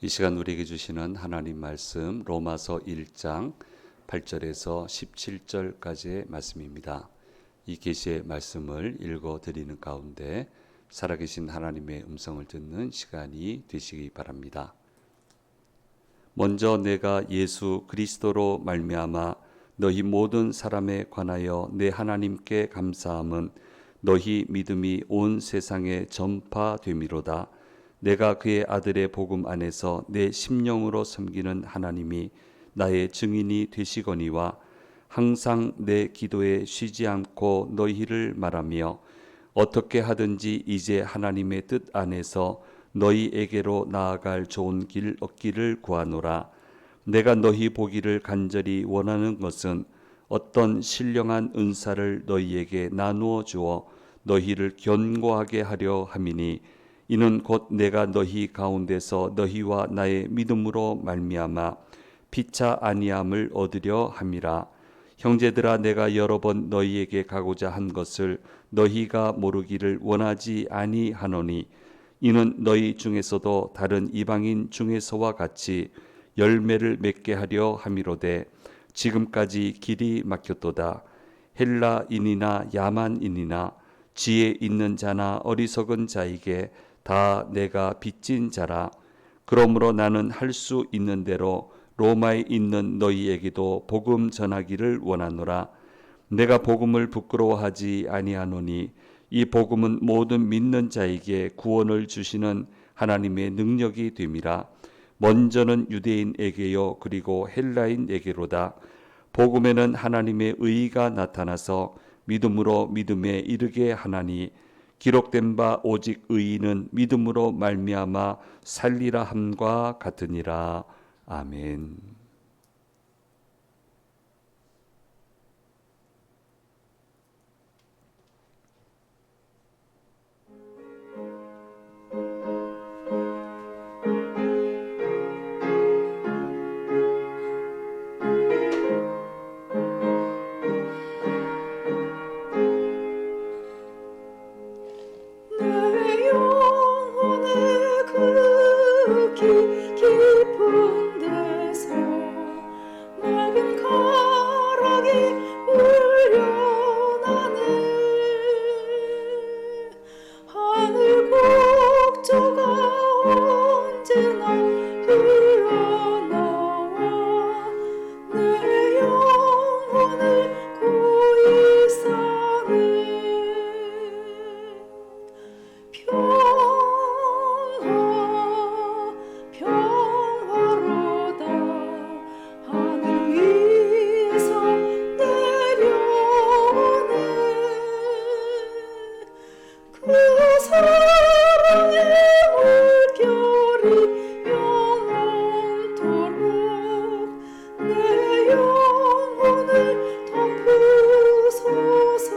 이 시간 우리에게 주시는 하나님 말씀 로마서 1장 8절에서 17절까지의 말씀입니다. 이 계시의 말씀을 읽어 드리는 가운데 살아계신 하나님의 음성을 듣는 시간이 되시기 바랍니다. 먼저 내가 예수 그리스도로 말미암아 너희 모든 사람에 관하여 내 하나님께 감사함은 너희 믿음이 온 세상에 전파됨이로다. 내가 그의 아들의 복음 안에서 내 심령으로 섬기는 하나님이 나의 증인이 되시거니와 항상 내 기도에 쉬지 않고 너희를 말하며 어떻게 하든지 이제 하나님의 뜻 안에서 너희에게로 나아갈 좋은 길 얻기를 구하노라. 내가 너희 보기를 간절히 원하는 것은 어떤 신령한 은사를 너희에게 나누어 주어 너희를 견고하게 하려 함이니 이는 곧 내가 너희 가운데서 너희와 나의 믿음으로 말미암아 피차 아니함을 얻으려 함이라. 형제들아, 내가 여러 번 너희에게 가고자 한 것을 너희가 모르기를 원하지 아니하노니 이는 너희 중에서도 다른 이방인 중에서와 같이 열매를 맺게 하려 함이로되 지금까지 길이 막혔도다. 헬라인이나 야만인이나 지혜 있는 자나 어리석은 자에게 다 내가 빚진 자라. 그러므로 나는 할 수 있는 대로 로마에 있는 너희에게도 복음 전하기를 원하노라. 내가 복음을 부끄러워하지 아니하노니 이 복음은 모든 믿는 자에게 구원을 주시는 하나님의 능력이 됨이라. 먼저는 유대인에게요 그리고 헬라인에게로다. 복음에는 하나님의 의가 나타나서 믿음으로 믿음에 이르게 하나니 기록된 바 오직 의인은 믿음으로 말미암아 살리라 함과 같으니라. 아멘. 내 영혼의 그 깊은 데서 맑은 가락이 울려나네. 하늘 곡조가 언제나 흘러나와 내 영혼을 고이 싸네. 평화로다. 하늘 위에서 내려오네. 그 사랑의 물결이 영원토록 내 영혼을 덮으소서.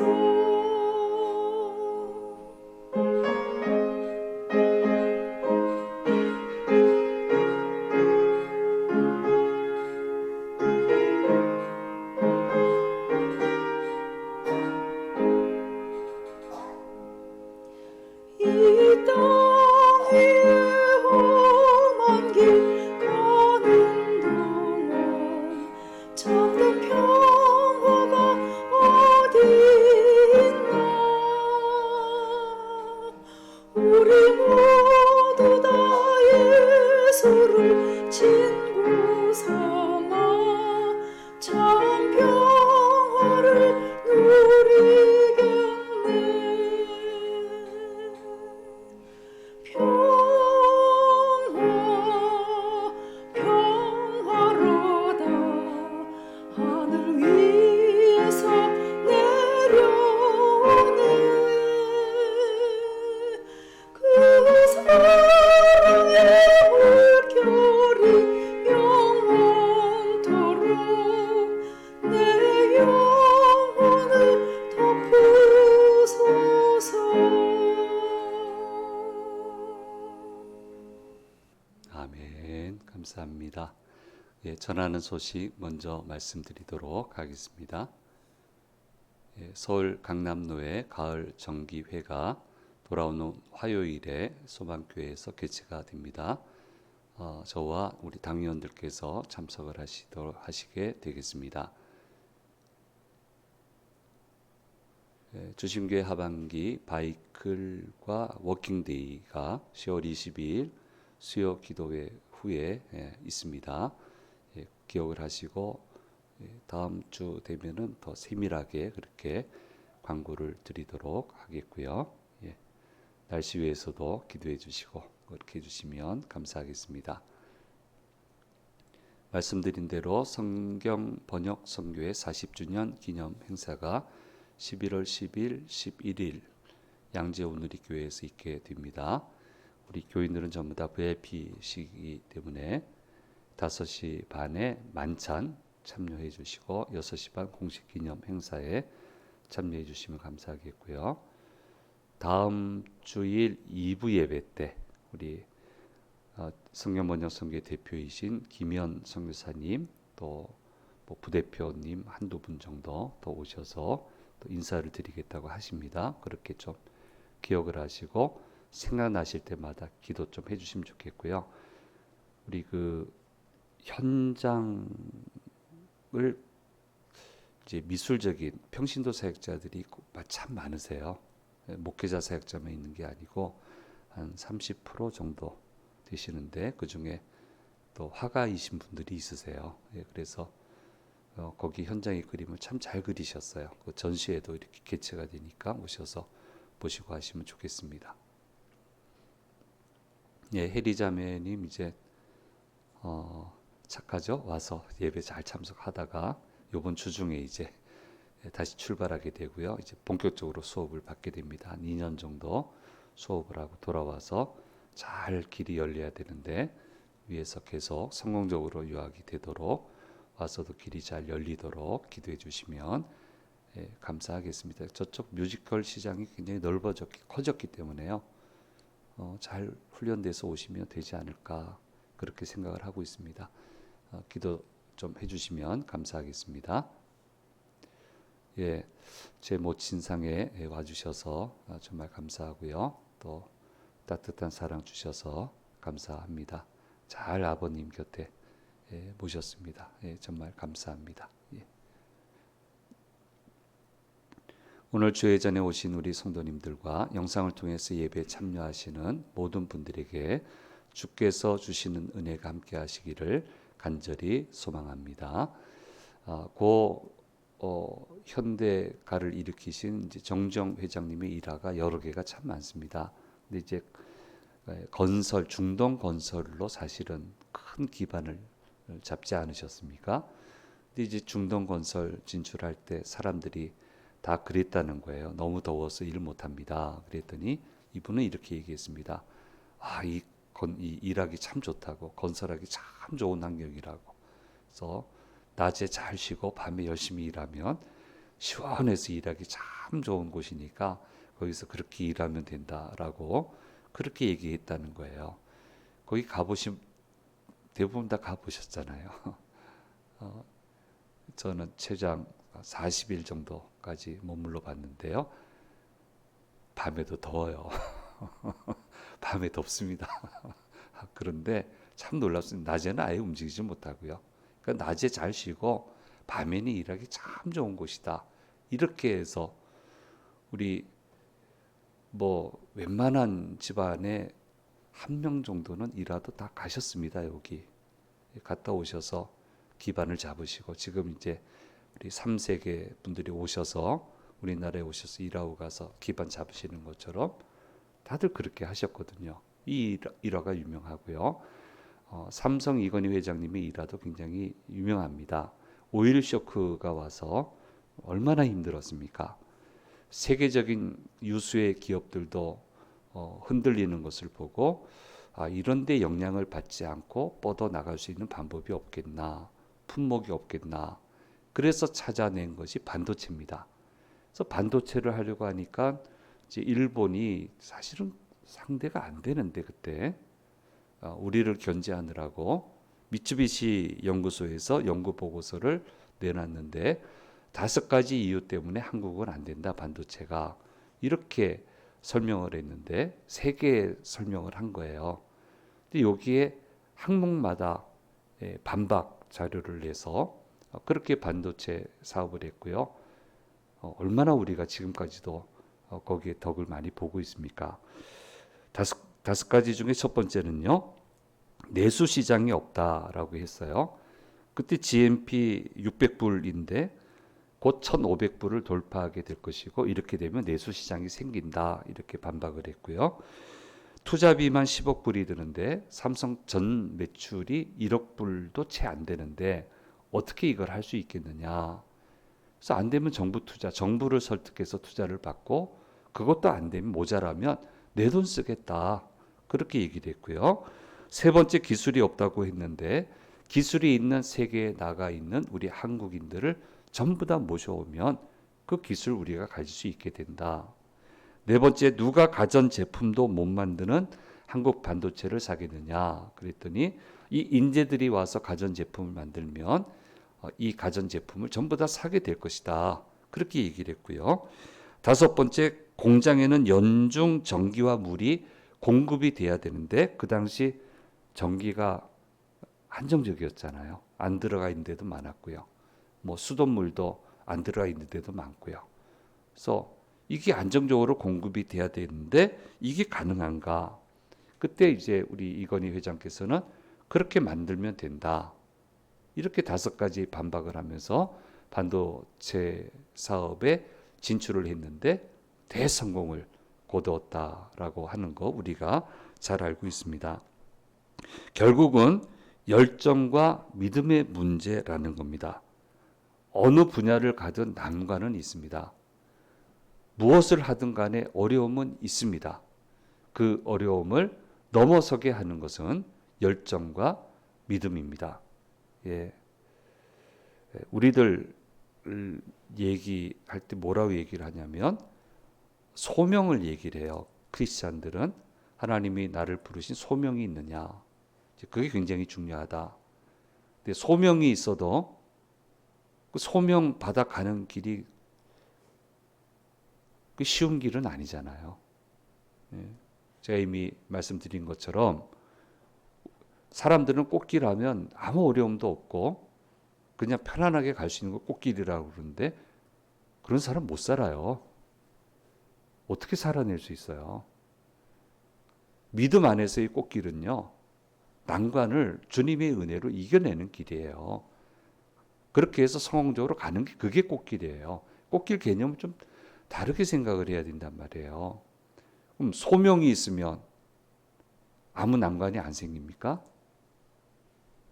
이 땅 위에 험한 길 가는 동안 참된 평화가 어디 있나. 우리 모두 다 예수를 친구 삼아 참 평화를 누리겠네. 평화로다. 하늘 위에서 내려오네. 그 사랑의 물결이 영원토록 내 영혼을 덮으소서. 아멘. 감사합니다. 전하는 소식 먼저 말씀드리도록 하겠습니다. 서울 강남로의 가을 정기회가 돌아오는 화요일에 소망교회에서 개최가 됩니다. 저와 우리 당위원들께서 참석을 하시게 되겠습니다. 주심교회 하반기 바이클과 워킹데이가 10월 22일 수요 기도회 후에 있습니다. 기억을 하시고 다음 주 되면은 더 세밀하게 그렇게 광고를 드리도록 하겠고요. 날씨 위해서도 기도해 주시고 그렇게 해주시면 감사하겠습니다. 말씀드린 대로 성경 번역 선교회 40주년 기념 행사가 11월 10일, 11일 양재오누리교회에서 있게 됩니다. 우리 교인들은 전부 다 VIP시기 때문에 5시 반에 만찬 참여해 주시고 6시 반 공식 기념 행사에 참여해 주시면 감사하겠고요. 다음 주일 2부 예배 때 우리 성경 번역 선교회 대표이신 김현 선교사님 또 뭐 부대표님 한두 분 정도 더 오셔서 또 인사를 드리겠다고 하십니다. 그렇게 좀 기억을 하시고 생각나실 때마다 기도 좀 해주시면 좋겠고요. 우리 그 현장을 이제 미술적인 평신도 사역자들이 참 많으세요. 목회자 사역자만 있는 게 아니고 한 30% 정도 되시는데 그 중에 또 화가이신 분들이 있으세요. 그래서 거기 현장의 그림을 참 잘 그리셨어요. 그 전시회도 이렇게 개최가 되니까 오셔서 보시고 하시면 좋겠습니다. 해리자매님 이제 착하죠? 와서 예배 잘 참석하다가 이번 주 중에 이제 다시 출발하게 되고요. 이제 본격적으로 수업을 받게 됩니다. 한 2년 정도 수업을 하고 돌아와서 잘 길이 열려야 되는데 위에서 계속 성공적으로 유학이 되도록 와서도 길이 잘 열리도록 기도해 주시면 감사하겠습니다. 저쪽 뮤지컬 시장이 굉장히 커졌기 때문에요. 잘 훈련돼서 오시면 되지 않을까 그렇게 생각을 하고 있습니다. 기도 좀 해주시면 감사하겠습니다. 제 모친상에 와주셔서 정말 감사하고요. 또 따뜻한 사랑 주셔서 감사합니다. 잘 아버님 곁에 모셨습니다. 정말 감사합니다. 오늘 주회전에 오신 우리 성도님들과 영상을 통해서 예배에 참여하시는 모든 분들에게 주께서 주시는 은혜가 함께 하시기를 간절히 소망합니다. 현대가를 일으키신 이제 정정 회장님의 일화가 여러 개가 참 많습니다. 근데 이제 중동 건설로 사실은 큰 기반을 잡지 않으셨습니까? 근데 이제 중동 건설 진출할 때 사람들이 다 그랬다는 거예요. 너무 더워서 일 못합니다. 그랬더니 이분은 이렇게 얘기했습니다. 이 일하기 참 좋다고, 건설하기 참 좋은 환경이라고. 그래서 낮에 잘 쉬고 밤에 열심히 일하면 시원해서 일하기 참 좋은 곳이니까 거기서 그렇게 일하면 된다라고 그렇게 얘기했다는 거예요. 거기 대부분 다 가보셨잖아요. 저는 최장 40일 정도까지 머물러 봤는데요. 밤에도 더워요. 밤에 덥습니다. 그런데 참 놀랍습니다. 낮에는 아예 움직이지 못하고요. 그러니까 낮에 잘 쉬고 밤에는 일하기 참 좋은 곳이다. 이렇게 해서 우리 웬만한 집안에 한 명 정도는 일하도 다 가셨습니다. 여기 갔다 오셔서 기반을 잡으시고 지금 이제 우리 3세계 분들이 오셔서 우리나라에 오셔서 일하고 가서 기반 잡으시는 것처럼 다들 그렇게 하셨거든요. 이 일화가 유명하고요. 삼성 이건희 회장님의 일화도 굉장히 유명합니다. 오일 쇼크가 와서 얼마나 힘들었습니까? 세계적인 유수의 기업들도 흔들리는 것을 보고 이런 데 영향을 받지 않고 뻗어나갈 수 있는 방법이 없겠나, 품목이 없겠나. 그래서 찾아낸 것이 반도체입니다. 그래서 반도체를 하려고 하니까 이제 일본이 사실은 상대가 안 되는데 그때 우리를 견제하느라고 미쯔비시 연구소에서 연구 보고서를 내놨는데 5가지 이유 때문에 한국은 안 된다, 반도체가. 이렇게 설명을 했는데 3개 설명을 한 거예요. 근데 여기에 항목마다 반박 자료를 내서 그렇게 반도체 사업을 했고요. 얼마나 우리가 지금까지도 거기에 덕을 많이 보고 있습니까? 다섯 가지 중에 첫 번째는요. 내수 시장이 없다라고 했어요. 그때 GMP 600불인데 곧 1,500불을 돌파하게 될 것이고 이렇게 되면 내수 시장이 생긴다 이렇게 반박을 했고요. 투자비만 10억 불이 드는데 삼성 전 매출이 1억 불도 채 안 되는데 어떻게 이걸 할 수 있겠느냐. 그래서 안 되면 정부 투자, 정부를 설득해서 투자를 받고 그것도 안 되면 모자라면 내 돈 쓰겠다. 그렇게 얘기를 했고요. 세 번째 기술이 없다고 했는데 기술이 있는 세계에 나가 있는 우리 한국인들을 전부 다 모셔오면 그 기술 우리가 가질 수 있게 된다. 네 번째, 누가 가전 제품도 못 만드는 한국 반도체를 사겠느냐 그랬더니 이 인재들이 와서 가전 제품을 만들면 이 가전 제품을 전부 다 사게 될 것이다. 그렇게 얘기를 했고요. 다섯 번째, 공장에는 연중 전기와 물이 공급이 돼야 되는데 그 당시 전기가 한정적이었잖아요. 안 들어가 있는 데도 많았고요. 뭐 수돗물도 안 들어가 있는 데도 많고요. 그래서 이게 안정적으로 공급이 돼야 되는데 이게 가능한가? 그때 이제 우리 이건희 회장께서는 그렇게 만들면 된다. 이렇게 다섯 가지 반박을 하면서 반도체 사업에 진출을 했는데 대성공을 거두었다라고 하는 거 우리가 잘 알고 있습니다. 결국은 열정과 믿음의 문제라는 겁니다. 어느 분야를 가든 난관은 있습니다. 무엇을 하든 간에 어려움은 있습니다. 그 어려움을 넘어서게 하는 것은 열정과 믿음입니다. 예. 우리들 얘기할 때 뭐라고 얘기를 하냐면 소명을 얘기를 해요. 크리스찬들은 하나님이 나를 부르신 소명이 있느냐. 그게 굉장히 중요하다. 근데 소명이 있어도 그 소명 받아가는 길이 그 쉬운 길은 아니잖아요. 제가 이미 말씀드린 것처럼 사람들은 꽃길 하면 아무 어려움도 없고 그냥 편안하게 갈 수 있는 거 꽃길이라고 그러는데 그런 사람 못 살아요. 어떻게 살아낼 수 있어요? 믿음 안에서의 꽃길은요. 난관을 주님의 은혜로 이겨내는 길이에요. 그렇게 해서 성공적으로 가는 게 그게 꽃길이에요. 꽃길 개념은 좀 다르게 생각을 해야 된단 말이에요. 그럼 소명이 있으면 아무 난관이 안 생깁니까?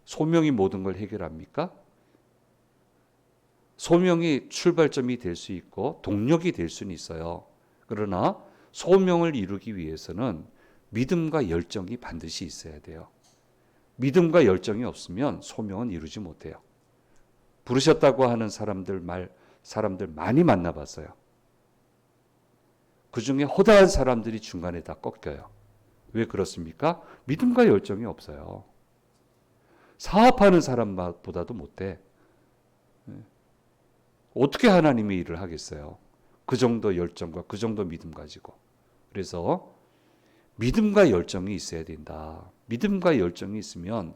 소명이 모든 걸 해결합니까? 소명이 출발점이 될 수 있고 동력이 될 수는 있어요. 그러나 소명을 이루기 위해서는 믿음과 열정이 반드시 있어야 돼요. 믿음과 열정이 없으면 소명은 이루지 못해요. 부르셨다고 하는 사람들 많이 만나봤어요. 그 중에 허다한 사람들이 중간에 다 꺾여요. 왜 그렇습니까? 믿음과 열정이 없어요. 사업하는 사람보다도 못해. 어떻게 하나님의 일을 하겠어요? 그 정도 열정과 그 정도 믿음 가지고. 그래서 믿음과 열정이 있어야 된다. 믿음과 열정이 있으면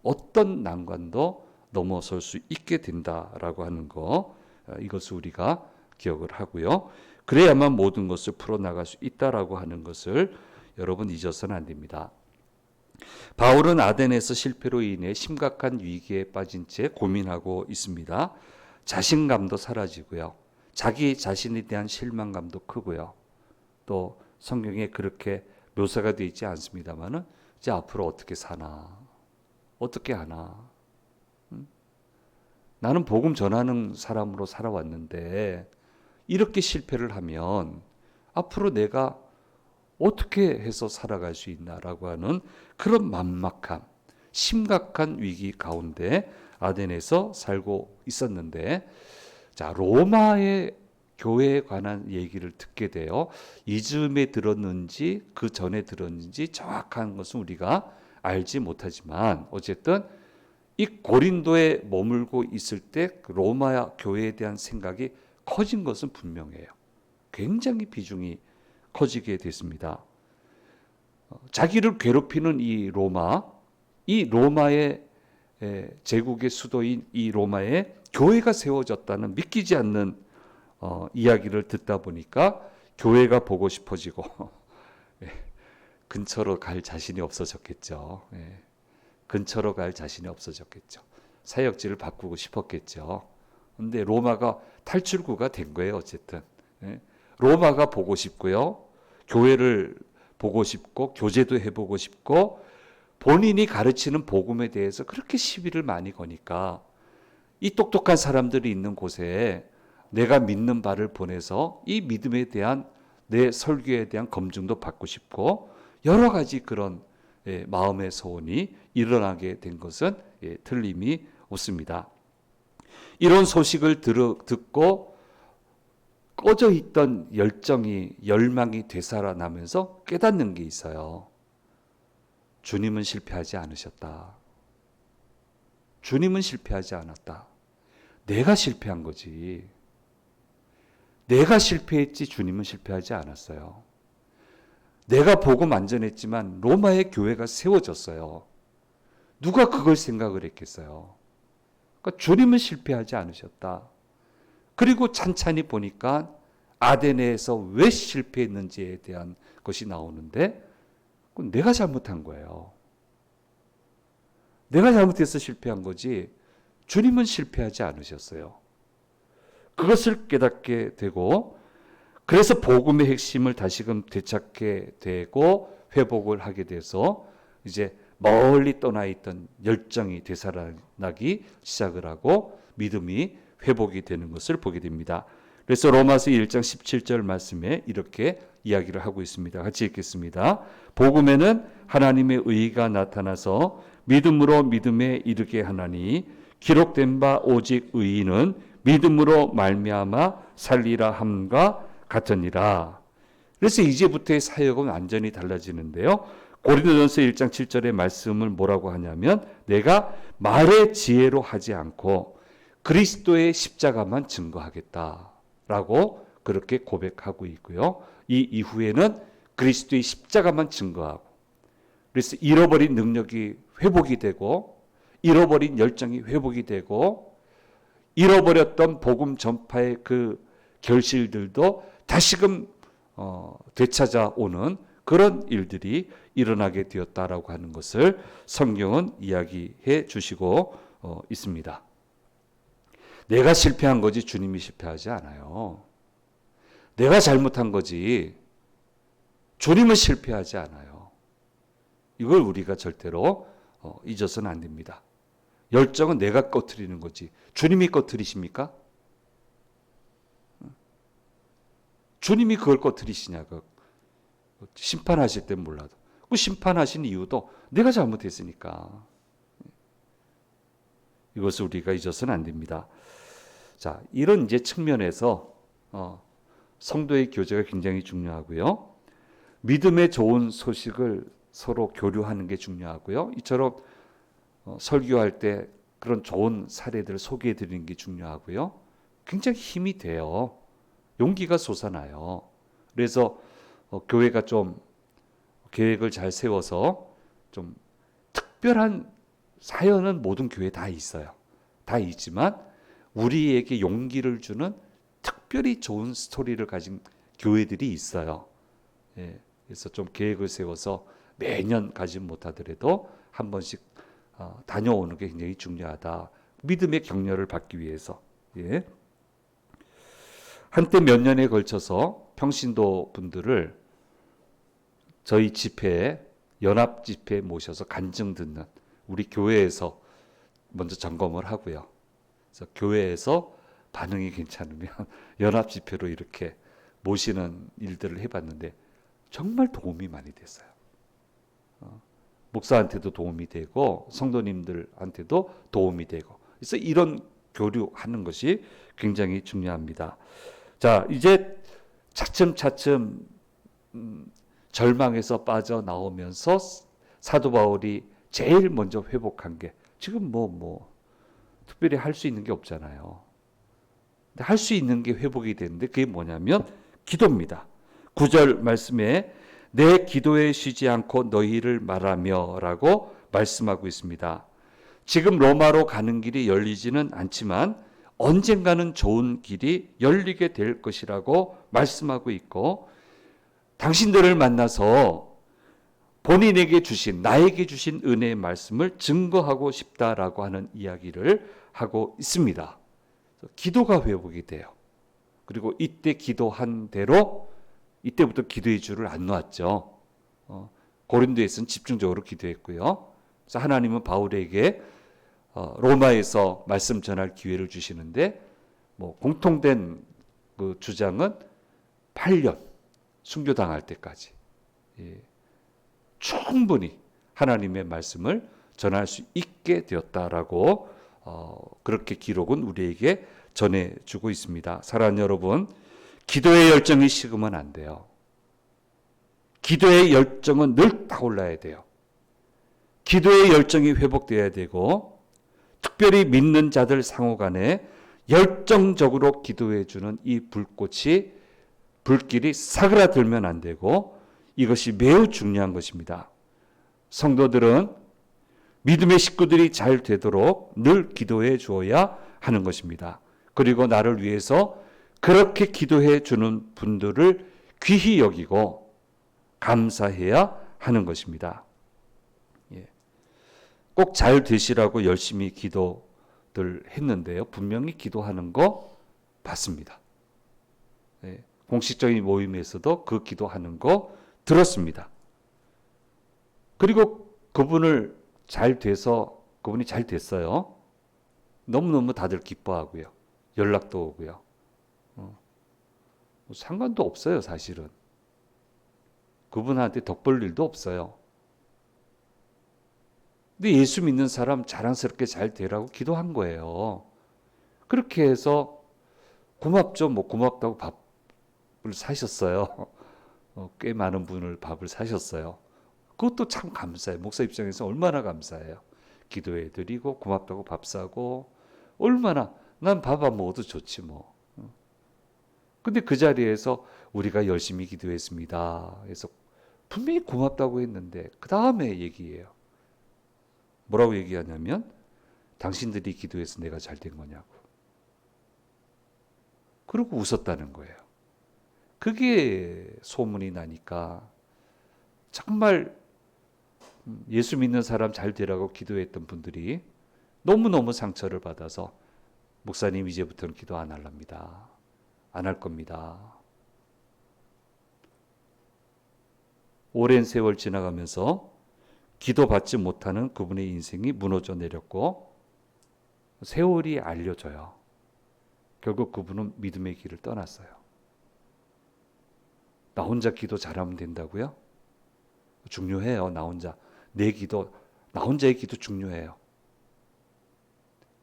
어떤 난관도 넘어설 수 있게 된다라고 하는 거, 이것을 우리가 기억을 하고요. 그래야만 모든 것을 풀어나갈 수 있다라고 하는 것을 여러분 잊어서는 안 됩니다. 바울은 아덴에서 실패로 인해 심각한 위기에 빠진 채 고민하고 있습니다. 자신감도 사라지고요. 자기 자신에 대한 실망감도 크고요. 또 성경에 그렇게 묘사가 되어 있지 않습니다만은 이제 앞으로 어떻게 사나, 어떻게 하나. 나는 복음 전하는 사람으로 살아왔는데 이렇게 실패를 하면 앞으로 내가 어떻게 해서 살아갈 수 있나라고 하는 그런 만막함, 심각한 위기 가운데 아덴에서 살고 있었는데, 자, 로마의 교회에 관한 얘기를 듣게 돼요. 이즈음에 들었는지 그 전에 들었는지 정확한 것은 우리가 알지 못하지만 어쨌든 이 고린도에 머물고 있을 때 로마 교회에 대한 생각이 커진 것은 분명해요. 굉장히 비중이 커지게 됐습니다. 자기를 괴롭히는 이 로마, 이 로마의 제국의 수도인 이 로마에 교회가 세워졌다는 믿기지 않는 이야기를 듣다 보니까 교회가 보고 싶어지고 근처로 갈 자신이 없어졌겠죠. 근처로 갈 자신이 없어졌겠죠. 사역지를 바꾸고 싶었겠죠. 근데 로마가 탈출구가 된 거예요. 어쨌든 로마가 보고 싶고요. 교회를 보고 싶고 교제도 해보고 싶고 본인이 가르치는 복음에 대해서 그렇게 시비를 많이 거니까 이 똑똑한 사람들이 있는 곳에 내가 믿는 바를 보내서 이 믿음에 대한 내 설교에 대한 검증도 받고 싶고 여러 가지 그런 마음의 소원이 일어나게 된 것은 틀림이 없습니다. 이런 소식을 듣고 꺼져 있던 열망이 되살아나면서 깨닫는 게 있어요. 주님은 실패하지 않으셨다. 주님은 실패하지 않았다. 내가 실패한 거지. 내가 실패했지 주님은 실패하지 않았어요. 내가 복음 안전했지만 로마의 교회가 세워졌어요. 누가 그걸 생각을 했겠어요. 그러니까 주님은 실패하지 않으셨다. 그리고 찬찬히 보니까 아데네에서 왜 실패했는지에 대한 것이 나오는데 그건 내가 잘못한 거예요. 내가 잘못해서 실패한 거지 주님은 실패하지 않으셨어요. 그것을 깨닫게 되고 그래서 복음의 핵심을 다시금 되찾게 되고 회복을 하게 돼서 이제 멀리 떠나 있던 열정이 되살아나기 시작을 하고 믿음이 회복이 되는 것을 보게 됩니다. 그래서 로마서 1장 17절 말씀에 이렇게 이야기를 하고 있습니다. 같이 읽겠습니다. 복음에는 하나님의 의가 나타나서 믿음으로 믿음에 이르게 하나니 기록된 바 오직 의인은 믿음으로 말미암아 살리라 함과 같으니라. 그래서 이제부터의 사역은 완전히 달라지는데요. 고린도전서 1장 7절의 말씀을 뭐라고 하냐면 내가 말의 지혜로 하지 않고 그리스도의 십자가만 증거하겠다라고 그렇게 고백하고 있고요. 이 이후에는 그리스도의 십자가만 증거하고 그래서 잃어버린 능력이 회복이 되고 잃어버린 열정이 회복이 되고 잃어버렸던 복음 전파의 그 결실들도 다시금 되찾아오는 그런 일들이 일어나게 되었다라고 하는 것을 성경은 이야기해 주시고 있습니다. 내가 실패한 거지 주님이 실패하지 않아요. 내가 잘못한 거지 주님은 실패하지 않아요. 이걸 우리가 절대로 잊어서는 안 됩니다. 열정은 내가 꺼트리는 거지 주님이 꺼트리십니까? 주님이 그걸 꺼트리시냐고 심판하실 땐 몰라도 그 심판하신 이유도 내가 잘못했으니까 이것을 우리가 잊어서는 안 됩니다. 자, 이런 이제 측면에서 성도의 교제가 굉장히 중요하고요. 믿음의 좋은 소식을 서로 교류하는 게 중요하고요. 이처럼 설교할 때 그런 좋은 사례들을 소개해 드리는 게 중요하고요. 굉장히 힘이 돼요. 용기가 솟아나요. 그래서 교회가 좀 계획을 잘 세워서 좀 특별한 사연은 모든 교회에 다 있어요. 다 있지만 우리에게 용기를 주는 특별히 좋은 스토리를 가진 교회들이 있어요. 그래서 좀 계획을 세워서 매년 가지 못하더라도 한 번씩 다녀오는 게 굉장히 중요하다. 믿음의 격려를 받기 위해서. 한때 몇 년에 걸쳐서 평신도 분들을 저희 집회에 연합 집회에 모셔서 간증 듣는 우리 교회에서 먼저 점검을 하고요. 그래서 교회에서 반응이 괜찮으면 연합 집회로 이렇게 모시는 일들을 해봤는데 정말 도움이 많이 됐어요. 목사한테도 도움이 되고 성도님들한테도 도움이 되고 그래서 이런 교류하는 것이 굉장히 중요합니다. 자, 이제 차츰차츰 절망에서 빠져나오면서 사도 바울이 제일 먼저 회복한 게 지금 특별히 할 수 있는 게 없잖아요. 근데 할 수 있는 게 회복이 되는데 그게 뭐냐면 기도입니다. 9절 말씀에 내 기도에 쉬지 않고 너희를 말하며 라고 말씀하고 있습니다. 지금 로마로 가는 길이 열리지는 않지만 언젠가는 좋은 길이 열리게 될 것이라고 말씀하고 있고, 당신들을 만나서 본인에게 주신, 나에게 주신 은혜의 말씀을 증거하고 싶다라고 하는 이야기를 하고 있습니다. 기도가 회복이 돼요. 그리고 이때 기도한 대로 이때부터 기도의 줄을 안 놓았죠. 고린도에서는 집중적으로 기도했고요. 그래서 하나님은 바울에게 로마에서 말씀 전할 기회를 주시는데, 뭐 공통된 그 주장은 8년 순교당할 때까지 충분히 하나님의 말씀을 전할 수 있게 되었다라고 그렇게 기록은 우리에게 전해주고 있습니다. 사랑하는 여러분, 기도의 열정이 식으면 안 돼요. 기도의 열정은 늘 타올라야 돼요. 기도의 열정이 회복되어야 되고, 특별히 믿는 자들 상호간에 열정적으로 기도해주는 이 불길이 사그라들면 안 되고, 이것이 매우 중요한 것입니다. 성도들은 믿음의 식구들이 잘 되도록 늘 기도해 주어야 하는 것입니다. 그리고 나를 위해서 그렇게 기도해 주는 분들을 귀히 여기고 감사해야 하는 것입니다. 꼭 잘 되시라고 열심히 기도들 했는데요. 분명히 기도하는 거 봤습니다. 공식적인 모임에서도 그 기도하는 거 들었습니다. 그리고 그분이 잘 됐어요. 너무너무 다들 기뻐하고요. 연락도 오고요. 상관도 없어요, 사실은. 그분한테 덕 볼 일도 없어요. 근데 예수 믿는 사람 자랑스럽게 잘 되라고 기도한 거예요. 그렇게 해서 고맙죠. 뭐 고맙다고 밥을 사셨어요. 꽤 많은 분을 밥을 사셨어요. 그것도 참 감사해요. 목사 입장에서 얼마나 감사해요. 기도해 드리고 고맙다고 밥 사고, 얼마나, 난 밥 안 먹어도 좋지 뭐. 근데 그 자리에서 우리가 열심히 기도했습니다. 그래서 분명히 고맙다고 했는데 그 다음에 얘기해요. 뭐라고 얘기하냐면, 당신들이 기도해서 내가 잘 된 거냐고. 그러고 웃었다는 거예요. 그게 소문이 나니까 정말 예수 믿는 사람 잘 되라고 기도했던 분들이 너무너무 상처를 받아서, 목사님 이제부터는 기도 안 할랍니다. 안 할 겁니다. 오랜 세월 지나가면서 기도받지 못하는 그분의 인생이 무너져 내렸고, 세월이 알려져요. 결국 그분은 믿음의 길을 떠났어요. 나 혼자 기도 잘하면 된다고요? 중요해요. 나 혼자. 내 기도, 나 혼자의 기도 중요해요.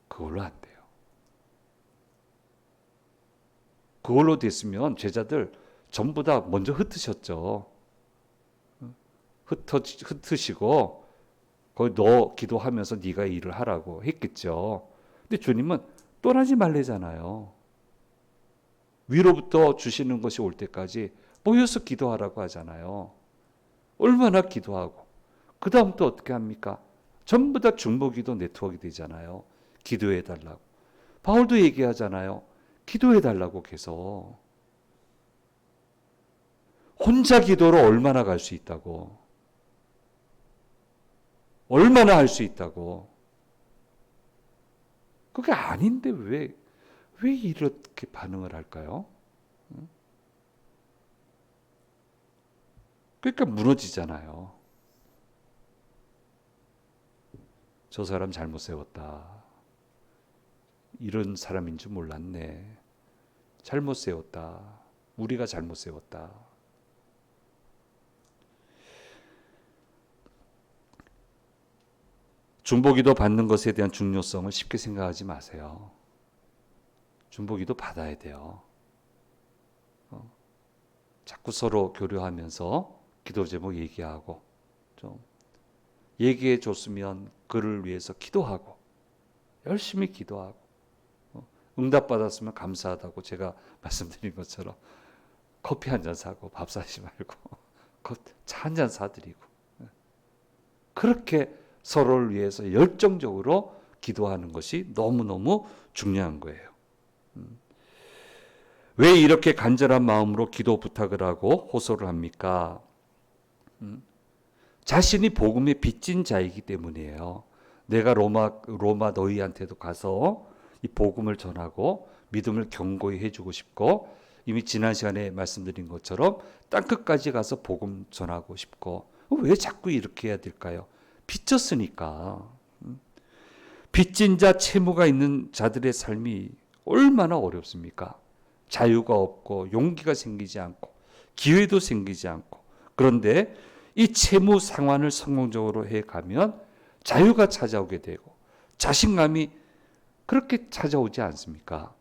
그걸로 안 돼요. 그걸로 됐으면 제자들 전부 다 먼저 흩으셨죠. 흩으시고 거기 너 기도하면서 네가 일을 하라고 했겠죠. 근데 주님은 떠나지 말래잖아요. 위로부터 주시는 것이 올 때까지 모여서 기도하라고 하잖아요. 얼마나 기도하고 그 다음 또 어떻게 합니까? 전부 다 중보기도 네트워크가 되잖아요. 기도해달라고. 바울도 얘기하잖아요. 기도해달라고 계속. 혼자 기도로 얼마나 갈 수 있다고. 얼마나 할 수 있다고. 그게 아닌데 왜 이렇게 반응을 할까요? 그러니까 무너지잖아요. 저 사람 잘못 세웠다. 이런 사람인 줄 몰랐네. 잘못 세웠다. 우리가 잘못 세웠다. 중보기도 받는 것에 대한 중요성을 쉽게 생각하지 마세요. 중보기도 받아야 돼요. 자꾸 서로 교류하면서 기도 제목 얘기하고, 좀 얘기해 줬으면 그를 위해서 기도하고, 열심히 기도하고, 응답받았으면 감사하다고 제가 말씀드린 것처럼 커피 한 잔 사고 밥 사지 말고 차 한 잔 사드리고, 그렇게 서로를 위해서 열정적으로 기도하는 것이 너무너무 중요한 거예요. 왜 이렇게 간절한 마음으로 기도 부탁을 하고 호소를 합니까? 자신이 복음의 빚진 자이기 때문이에요. 내가 로마 너희한테도 가서 이 복음을 전하고 믿음을 경고히 해주고 싶고, 이미 지난 시간에 말씀드린 것처럼 땅끝까지 가서 복음 전하고 싶고, 왜 자꾸 이렇게 해야 될까요? 빚졌으니까. 빚진 자, 채무가 있는 자들의 삶이 얼마나 어렵습니까? 자유가 없고 용기가 생기지 않고 기회도 생기지 않고, 그런데 이 채무 상환을 성공적으로 해가면 자유가 찾아오게 되고 자신감이 그렇게 찾아오지 않습니까?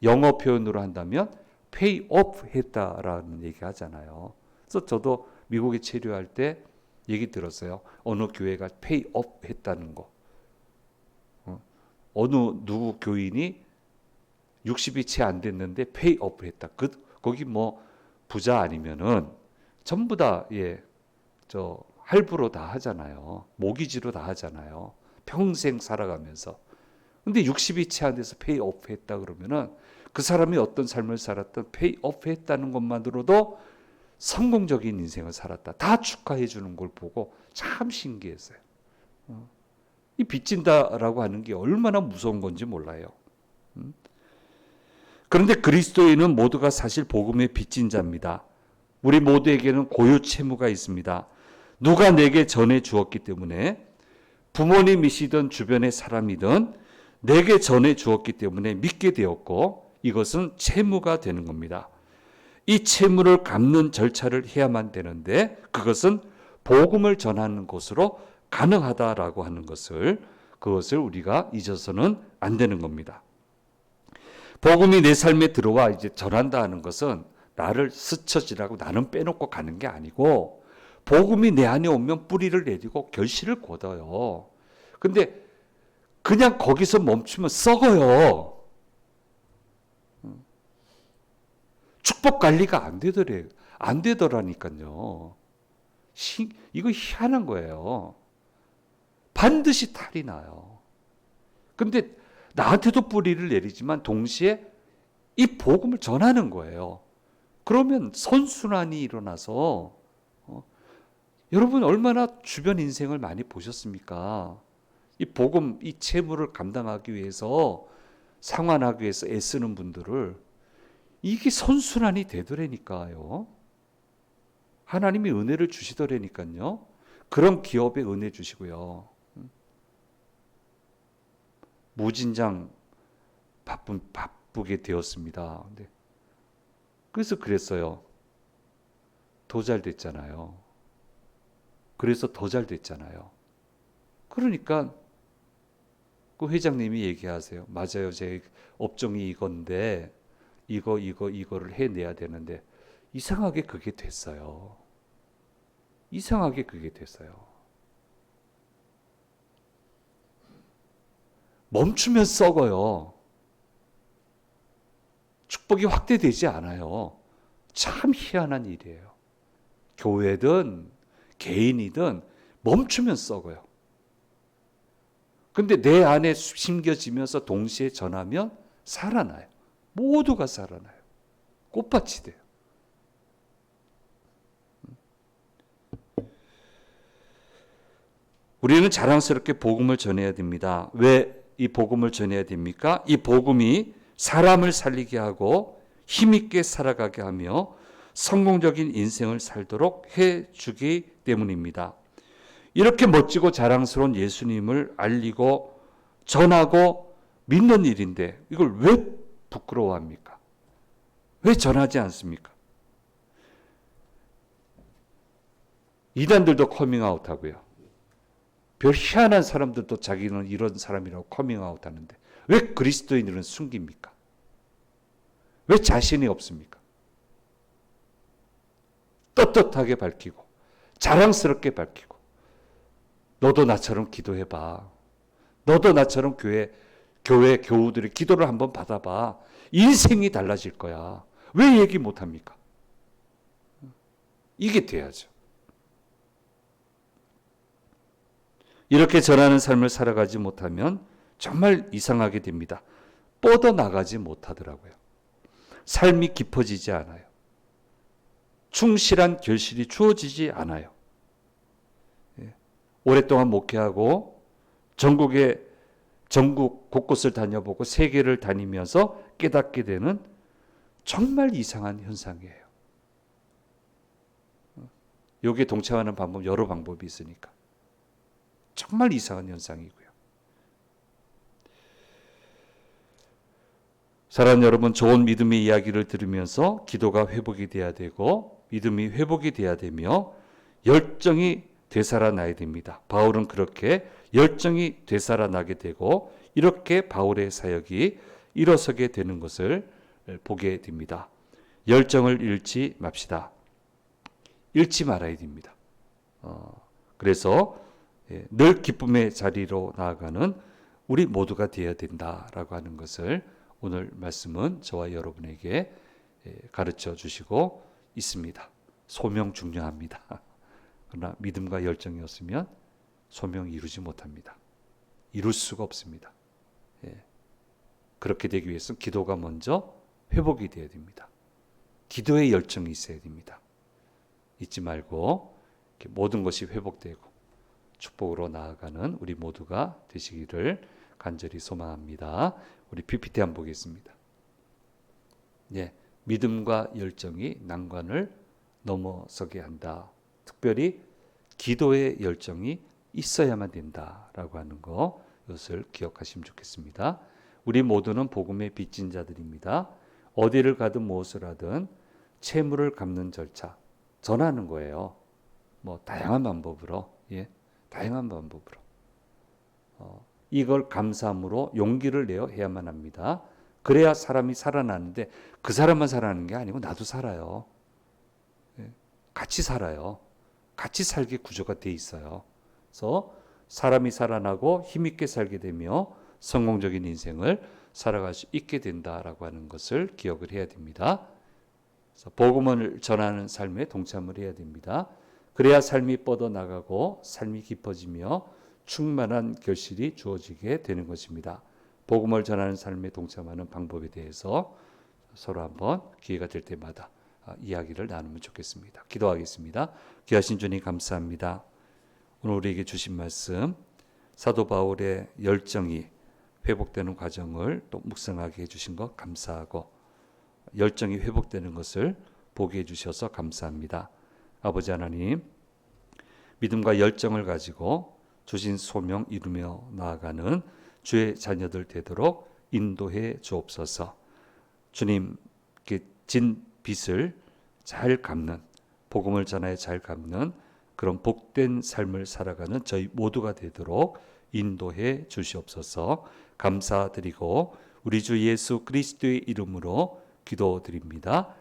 영어 표현으로 한다면 pay off 했다라는 얘기 하잖아요. 그래서 저도 미국에 체류할 때 얘기 들었어요. 어느 교회가 pay off 했다는 거. 어느 누구 교인이 60이 채 안 됐는데 pay off 했다. 거기 뭐 부자 아니면은 전부 다 할부로 다 하잖아요. 모기지로 다 하잖아요. 평생 살아가면서. 근데 60이 채 안 돼서 pay off 했다 그러면은 그 사람이 어떤 삶을 살았던 pay off 했다는 것만으로도 성공적인 인생을 살았다. 다 축하해 주는 걸 보고 참 신기했어요. 이 빚진다라고 하는 게 얼마나 무서운 건지 몰라요. 그런데 그리스도인은 모두가 사실 복음의 빚진 자입니다. 우리 모두에게는 고유 채무가 있습니다. 누가 내게 전해 주었기 때문에, 부모님이시든 주변의 사람이든 내게 전해 주었기 때문에 믿게 되었고, 이것은 채무가 되는 겁니다. 이 채무를 갚는 절차를 해야만 되는데, 그것은 복음을 전하는 것으로 가능하다라고 하는 그것을 우리가 잊어서는 안 되는 겁니다. 복음이 내 삶에 들어와 이제 전한다 하는 것은 나를 스쳐지라고 나는 빼놓고 가는 게 아니고, 복음이 내 안에 오면 뿌리를 내리고 결실을 거둬요. 근데 그냥 거기서 멈추면 썩어요. 축복 관리가 안 되더라니까요. 이거 희한한 거예요. 반드시 탈이 나요. 근데 나한테도 뿌리를 내리지만 동시에 이 복음을 전하는 거예요. 그러면 선순환이 일어나서, 여러분 얼마나 주변 인생을 많이 보셨습니까? 이 복음, 이 채무를 감당하기 위해서, 상환하기 위해서 애쓰는 분들을, 이게 선순환이 되더라니까요. 하나님이 은혜를 주시더라니까요. 그런 기업에 은혜 주시고요. 무진장 바쁘게 되었습니다. 그래서 그랬어요. 더 잘 됐잖아요. 그래서 더 잘 됐잖아요. 그러니까 그 회장님이 얘기하세요. 맞아요. 제 업종이 이건데 이거를 해내야 되는데 이상하게 그게 됐어요. 이상하게 그게 됐어요. 멈추면 썩어요. 축복이 확대되지 않아요. 참 희한한 일이에요. 교회든 개인이든 멈추면 썩어요. 근데 내 안에 심겨지면서 동시에 전하면 살아나요. 모두가 살아나요. 꽃밭이 돼요. 우리는 자랑스럽게 복음을 전해야 됩니다. 왜 이 복음을 전해야 됩니까? 이 복음이 사람을 살리게 하고 힘있게 살아가게 하며 성공적인 인생을 살도록 해주기 때문입니다. 이렇게 멋지고 자랑스러운 예수님을 알리고 전하고 믿는 일인데 이걸 왜 부끄러워합니까? 왜 전하지 않습니까? 이단들도 커밍아웃하고요. 별 희한한 사람들도 자기는 이런 사람이라고 커밍아웃 하는데 왜 그리스도인들은 숨깁니까? 왜 자신이 없습니까? 떳떳하게 밝히고 자랑스럽게 밝히고, 너도 나처럼 기도해봐. 너도 나처럼 교회 교우들의 기도를 한번 받아봐. 인생이 달라질 거야. 왜 얘기 못합니까? 이게 돼야죠. 이렇게 전하는 삶을 살아가지 못하면 정말 이상하게 됩니다. 뻗어나가지 못하더라고요. 삶이 깊어지지 않아요. 충실한 결실이 주어지지 않아요. 오랫동안 목회하고 전국 곳곳을 다녀보고 세계를 다니면서 깨닫게 되는 정말 이상한 현상이에요. 여기에 동참하는 방법 여러 방법이 있으니까 정말 이상한 현상이고요. 사랑하는 여러분, 좋은 믿음의 이야기를 들으면서 기도가 회복이 돼야 되고 믿음이 회복이 돼야 되며 열정이 되살아나야 됩니다. 바울은 그렇게 열정이 되살아나게 되고 이렇게 바울의 사역이 일어서게 되는 것을 보게 됩니다. 열정을 잃지 맙시다. 잃지 말아야 됩니다. 그래서 늘 기쁨의 자리로 나아가는 우리 모두가 되어야 된다라고 하는 것을 오늘 말씀은 저와 여러분에게 가르쳐 주시고 있습니다. 소명 중요합니다. 그러나 믿음과 열정이 없으면 소명 이루지 못합니다. 이룰 수가 없습니다. 그렇게 되기 위해서는 기도가 먼저 회복이 되어야 됩니다. 기도의 열정이 있어야 됩니다. 잊지 말고 모든 것이 회복되고 축복으로 나아가는 우리 모두가 되시기를 간절히 소망합니다. 우리 PPT 한번 보겠습니다. 믿음과 열정이 난관을 넘어서게 한다. 특별히 기도의 열정이 있어야만 된다라고 하는 거, 이것을 기억하시면 좋겠습니다. 우리 모두는 복음의 빚진 자들입니다. 어디를 가든 무엇을 하든 채무를 갚는 절차 전하는 거예요. 다양한 방법으로, 다양한 방법으로. 이걸 감사함으로 용기를 내어 해야만 합니다. 그래야 사람이 살아나는데 그 사람만 살아나는 게 아니고 나도 살아요. 같이 살아요. 같이 살게 구조가 돼 있어요. 그래서 사람이 살아나고 힘있게 살게 되며 성공적인 인생을 살아갈 수 있게 된다라고 하는 것을 기억을 해야 됩니다. 그래서 복음을 전하는 삶에 동참을 해야 됩니다. 그래야 삶이 뻗어나가고 삶이 깊어지며 충만한 결실이 주어지게 되는 것입니다. 복음을 전하는 삶에 동참하는 방법에 대해서 서로 한번 기회가 될 때마다 이야기를 나누면 좋겠습니다. 기도하겠습니다. 귀하신 주님 감사합니다. 오늘 우리에게 주신 말씀, 사도 바울의 열정이 회복되는 과정을 또 묵상하게 해주신 것 감사하고 열정이 회복되는 것을 보게 해주셔서 감사합니다. 아버지 하나님, 믿음과 열정을 가지고 주신 소명 이루며 나아가는 주의 자녀들 되도록 인도해 주옵소서. 주님께 진 빚을 잘 갚는, 복음을 전하여 잘 갚는 그런 복된 삶을 살아가는 저희 모두가 되도록 인도해 주시옵소서. 감사드리고 우리 주 예수 그리스도의 이름으로 기도드립니다.